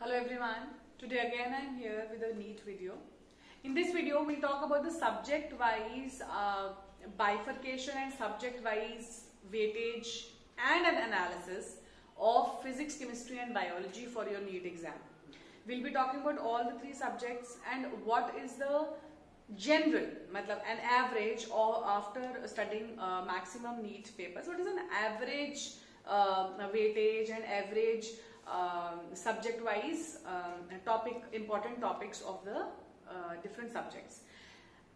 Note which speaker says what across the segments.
Speaker 1: Hello everyone, today again I am here with a neat video. In this video we'll talk about the subject wise bifurcation and subject wise weightage and an analysis of physics, chemistry and biology for your NEET exam. We'll be talking about all the three subjects and what is the general, an average or after studying maximum NEET papers, what is an average weightage and average subject wise important topics of the different subjects.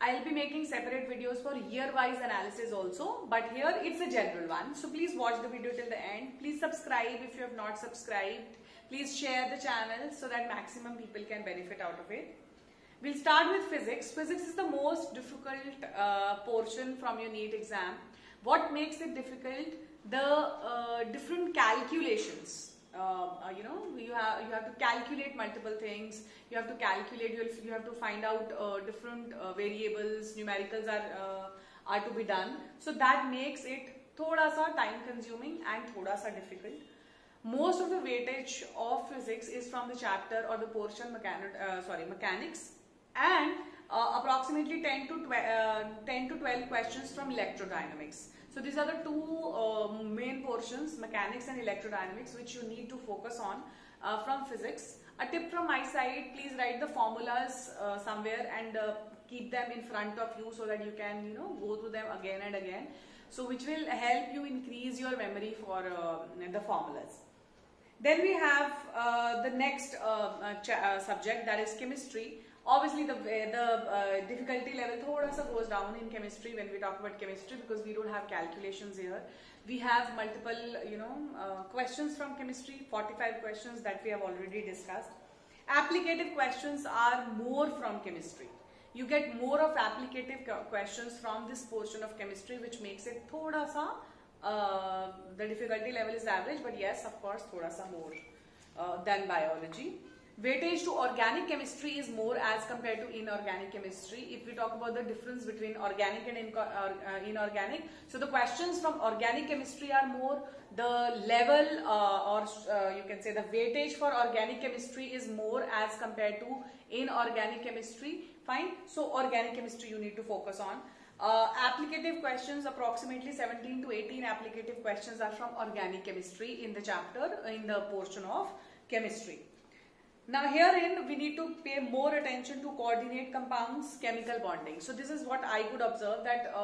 Speaker 1: I'll be making separate videos for year wise analysis also, but here it's a general one, so please watch the video till the end. Please subscribe if you have not subscribed. Please share the channel so that maximum people can benefit out of it. We'll start with physics. Physics is the most difficult portion from your NEET exam. What makes it difficult? The different calculations. You have to calculate multiple things. You have to calculate. You have to find out different variables. Numericals are to be done. So that makes it thoda sa time consuming and thoda sa difficult. Most of the weightage of physics is from the chapter or the portion mechanics, and approximately 10 to 12 questions from electrodynamics. So these are the two main portions, mechanics and electrodynamics, which you need to focus on from physics. A tip from my side, please write the formulas somewhere and keep them in front of you so that you can go through them again and again. So which will help you increase your memory for the formulas. Then we have the next subject, that is chemistry. Obviously the difficulty level thoda sa goes down in chemistry when we talk about chemistry, because we don't have calculations here. We have multiple questions from chemistry, 45 questions that we have already discussed. Applicative questions are more from chemistry. You get more of applicative questions from this portion of chemistry, which makes it thoda sa the difficulty level is average, but yes, of course, thoda sa more than biology. Weightage to organic chemistry is more as compared to inorganic chemistry. If we talk about the difference between organic and inorganic, so the questions from organic chemistry are more. The level you can say the weightage for organic chemistry is more as compared to inorganic chemistry. Fine. So organic chemistry you need to focus on. Applicative questions, approximately 17 to 18 applicative questions are from organic chemistry in the chapter, in the portion of chemistry. Now herein we need to pay more attention to coordinate compounds, chemical bonding. So this is what I could observe, that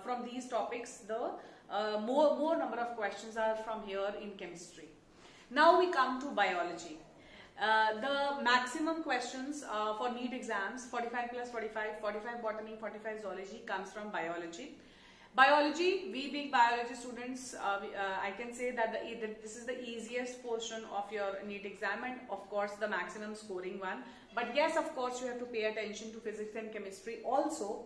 Speaker 1: from these topics the more number of questions are from here in chemistry. Now we come to biology. The maximum questions for NEET exams, 45 plus 45, 45 botany, 45 zoology, comes from biology. Biology, we being biology students, I can say that this is the easiest portion of your NEET exam, and of course the maximum scoring one. But yes, of course you have to pay attention to physics and chemistry also.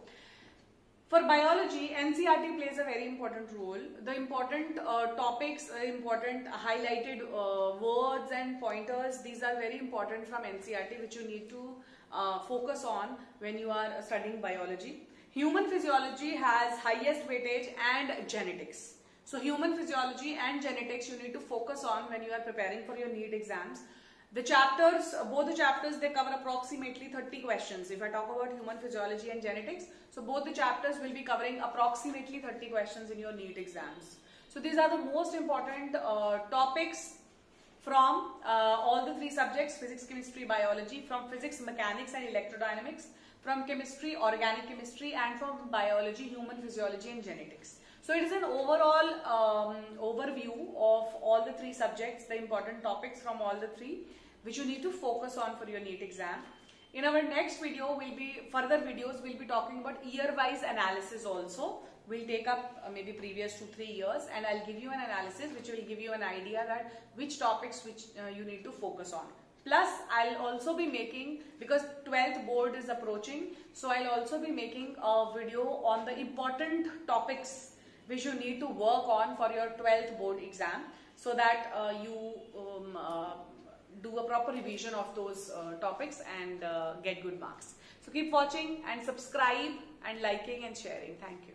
Speaker 1: For biology, NCERT plays a very important role. The important topics, important highlighted words and pointers, these are very important from NCERT, which you need to focus on when you are studying biology. Human physiology has highest weightage and genetics. So human physiology and genetics you need to focus on when you are preparing for your NEET exams. The chapters, both the chapters, they cover approximately 30 questions. If I talk about human physiology and genetics, so both the chapters will be covering approximately 30 questions in your NEET exams. So these are the most important topics from all the three subjects, physics, chemistry, biology, from physics, mechanics and electrodynamics, from chemistry, organic chemistry, and from biology, human physiology and genetics. So it is an overall overview of all the three subjects, the important topics from all the three, which you need to focus on for your NEET exam. In our next video, further videos, we'll be talking about year-wise analysis also. We'll take up maybe previous 2-3 years, and I'll give you an analysis which will give you an idea that which topics you need to focus on. Plus, I'll also be making, because 12th board is approaching, so I'll also be making a video on the important topics which you need to work on for your 12th board exam, so that you do a proper revision of those topics and get good marks. So keep watching and subscribe and liking and sharing. Thank you.